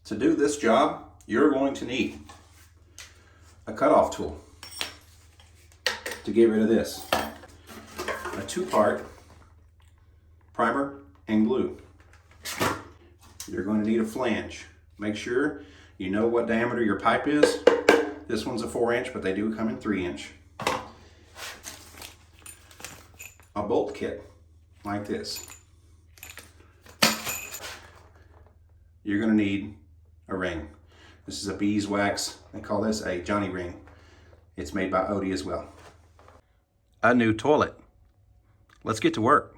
To do this job, you're going to need a cutoff tool to get rid of this, a 2-part primer and glue. You're going to need a flange. Make sure you know what diameter your pipe is. This one's a 4-inch, but they do come in 3-inch. A bolt kit like this. You're going to need a ring. This is a beeswax. They call this a Johnny ring. It's made by Odie as well. A new toilet. Let's get to work.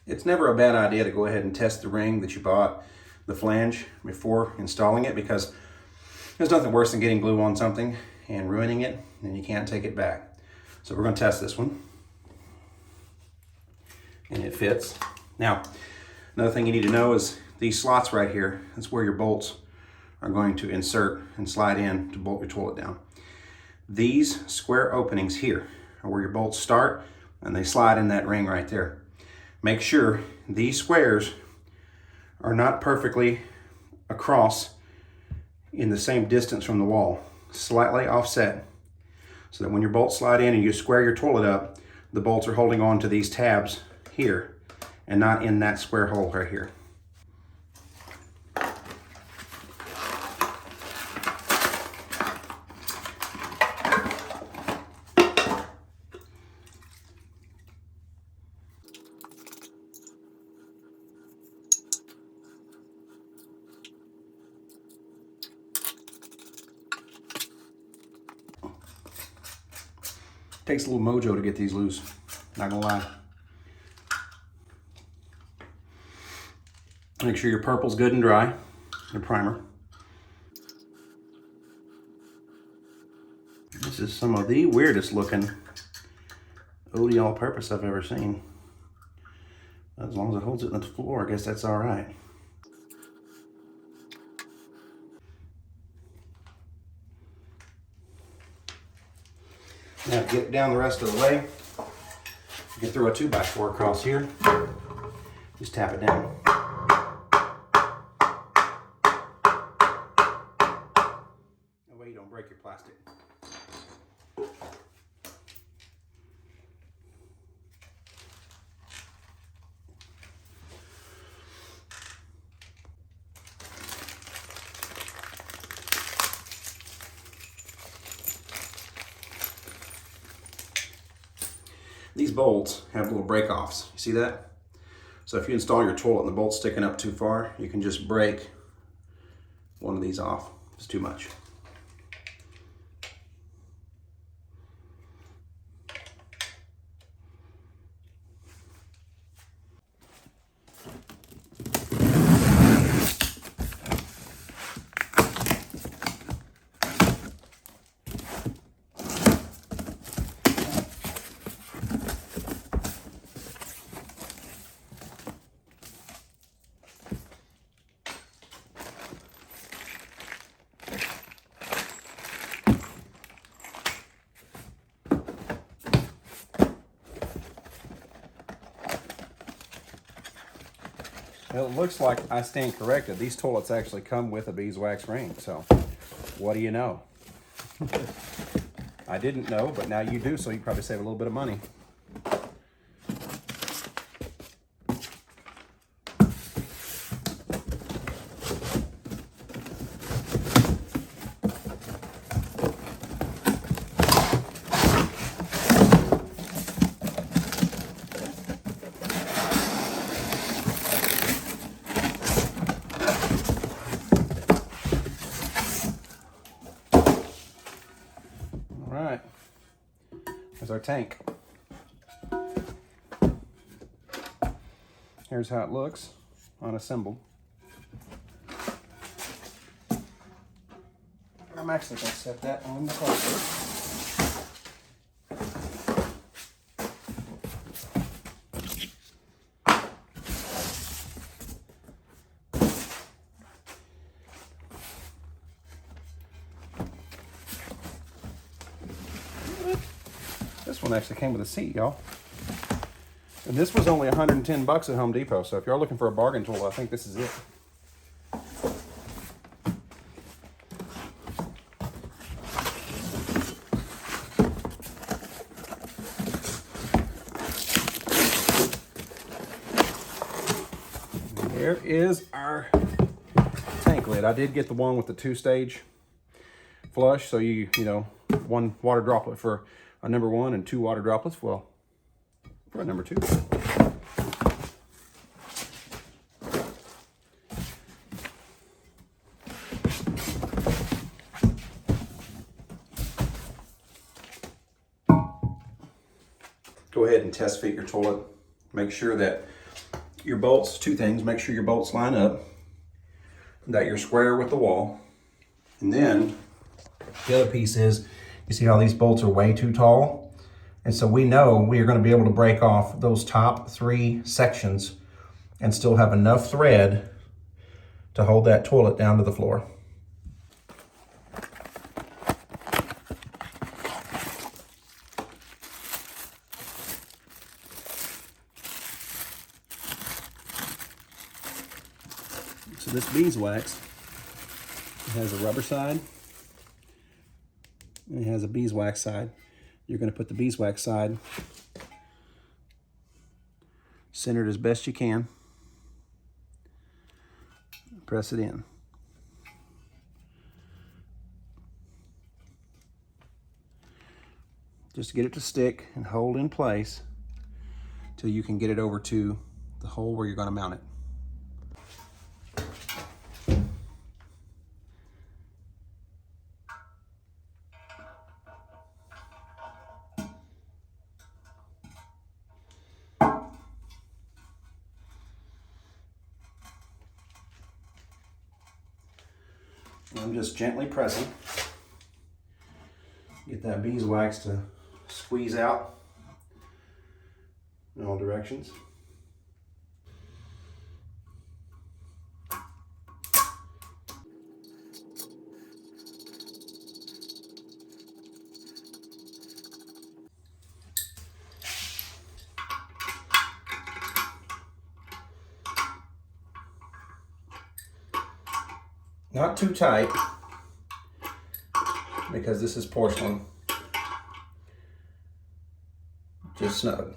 It's never a bad idea to go ahead and test the ring that you bought, the flange, before installing it, because there's nothing worse than getting glue on something and ruining it and you can't take it back. So we're going to test this one. And it fits. Now, another thing you need to know is these slots right here, that's where your bolts are going to insert and slide in to bolt your toilet down. These square openings here are where your bolts start and they slide in that ring right there. Make sure these squares are not perfectly across in the same distance from the wall, slightly offset, so that when your bolts slide in and you square your toilet up, the bolts are holding on to these tabs here and not in that square hole right here. Takes a little mojo to get these loose, not gonna lie. Make sure your purple's good and dry, your primer. This is some of the weirdest looking Odie all-purpose I've ever seen. As long as it holds it on the floor, I guess that's all right. Now to get down the rest of the way, you can throw a 2x4 across here. Just tap it down. That way you don't break your plastic. These bolts have little break-offs. You see that? So if you install your toilet and the bolt's sticking up too far, you can just break one of these off. It's too much. Well, it looks like I stand corrected. These toilets actually come with a beeswax ring, so what do you know? I didn't know, but now you do, so you probably save a little bit of money. All right, there's our tank. Here's how it looks unassembled. I'm actually going to set that on the holder. This one actually came with a seat, y'all. And this was only 110 bucks at Home Depot, so if you're looking for a bargain tool, I think this is it. There is our tank lid. I did get the one with the 2-stage flush, so you know, 1 water droplet for a number 1 and 2 water droplets, well, for a number 2. Go ahead and test fit your toilet. Make sure that your bolts, 2 things, make sure your bolts line up, that you're square with the wall. And then the other piece is, you see how these bolts are way too tall? And so we know we are going to be able to break off those top 3 sections and still have enough thread to hold that toilet down to the floor. So this beeswax, it has a rubber side and it has a beeswax side. You're going to put the beeswax side centered as best you can. Press it in. Just get it to stick and hold in place till you can get it over to the hole where you're going to mount it. I'm just gently pressing. Get that beeswax to squeeze out in all directions. Not too tight, because this is porcelain. Just snug.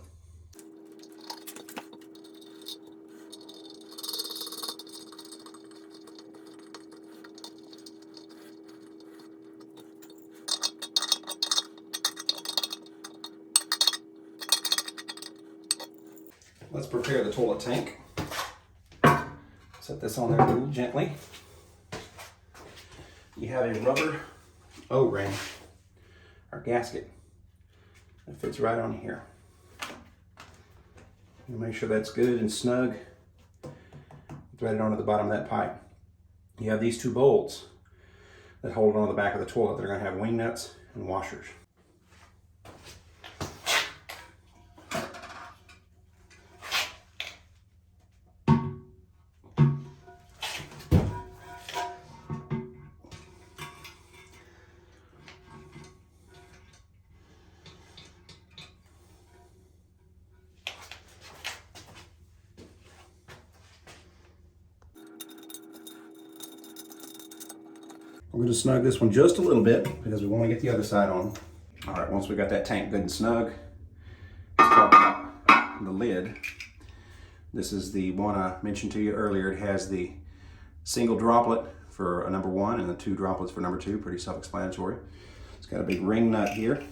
Let's prepare the toilet tank. Set this on there a little gently. You have a rubber O-ring or gasket that fits right on here. You make sure that's good and snug. Thread it onto the bottom of that pipe. You have these 2 bolts that hold on the back of the toilet. They're going to have wing nuts and washers. We're going to snug this one just a little bit because we want to get the other side on. All right, once we got that tank good and snug, let's talk about the lid. This is the one I mentioned to you earlier. It has the single droplet for a number 1 and the 2 droplets for number 2. Pretty self-explanatory. It's got a big ring nut here.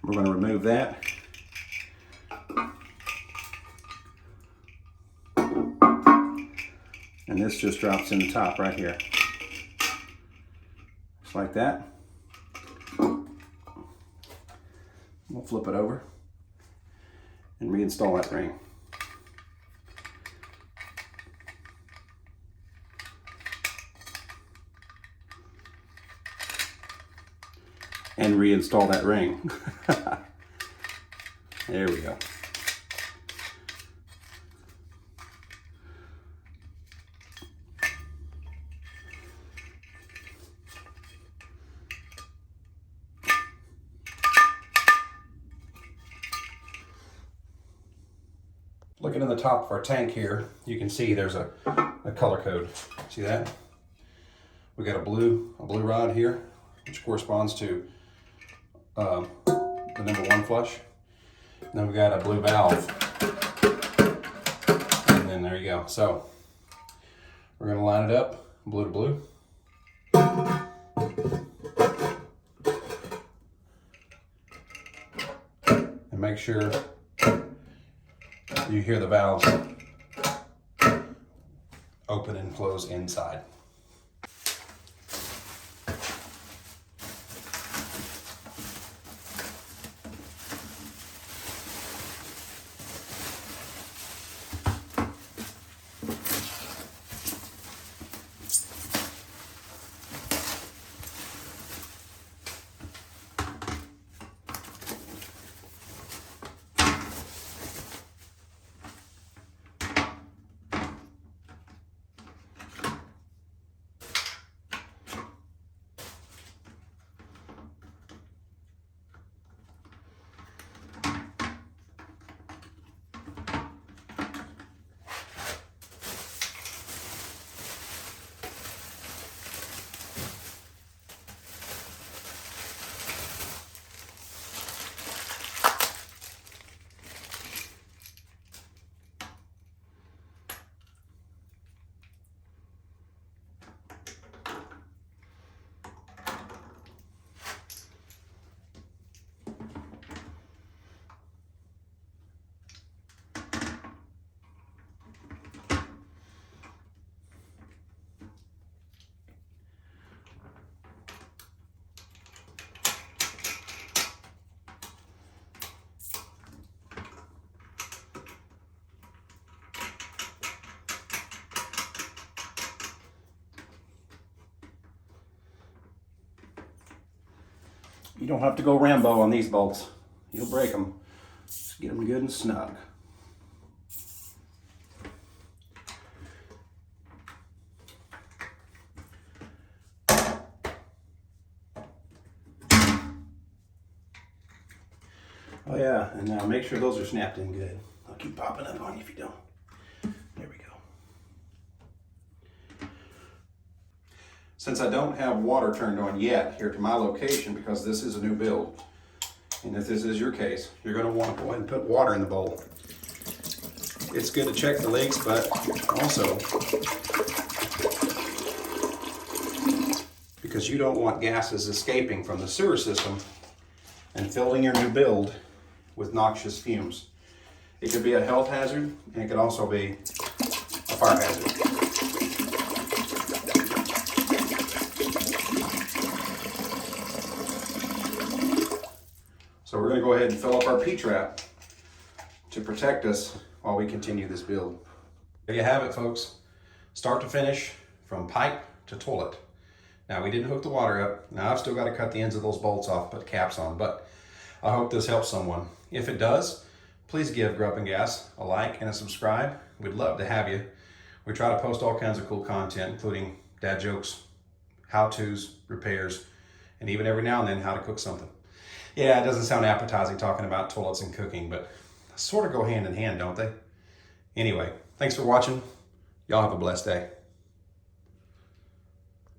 We're going to remove that. And this just drops in the top right here. Just like that. We'll flip it over and reinstall that ring. And reinstall that ring. There we go. Looking in the top of our tank here, you can see there's a color code. See that? We got a blue rod here, which corresponds to the #1 flush. And then we got a blue valve. And then there you go. So we're gonna line it up, blue to blue. And make sure you hear the valves open and close inside. You don't have to go Rambo on these bolts. You'll break them. Just get them good and snug. Oh yeah, and now make sure those are snapped in good. I'll keep popping up on you if you don't. There we go. Since I don't have water turned on yet here to my location, because this is a new build, and if this is your case, you're going to want to go ahead and put water in the bowl. It's good to check the leaks, but also because you don't want gases escaping from the sewer system and filling your new build with noxious fumes. It could be a health hazard, and it could also be a fire hazard. So we're going to go ahead and fill up our P-trap to protect us while we continue this build. There you have it, folks. Start to finish, from pipe to toilet. Now, we didn't hook the water up. Now, I've still got to cut the ends of those bolts off, put caps on, but I hope this helps someone. If it does, please give Grubbin Gas a like and a subscribe. We'd love to have you. We try to post all kinds of cool content, including dad jokes, how-tos, repairs, and even every now and then how to cook something. Yeah, it doesn't sound appetizing talking about toilets and cooking, but sort of go hand in hand, don't they? Anyway, thanks for watching. Y'all have a blessed day.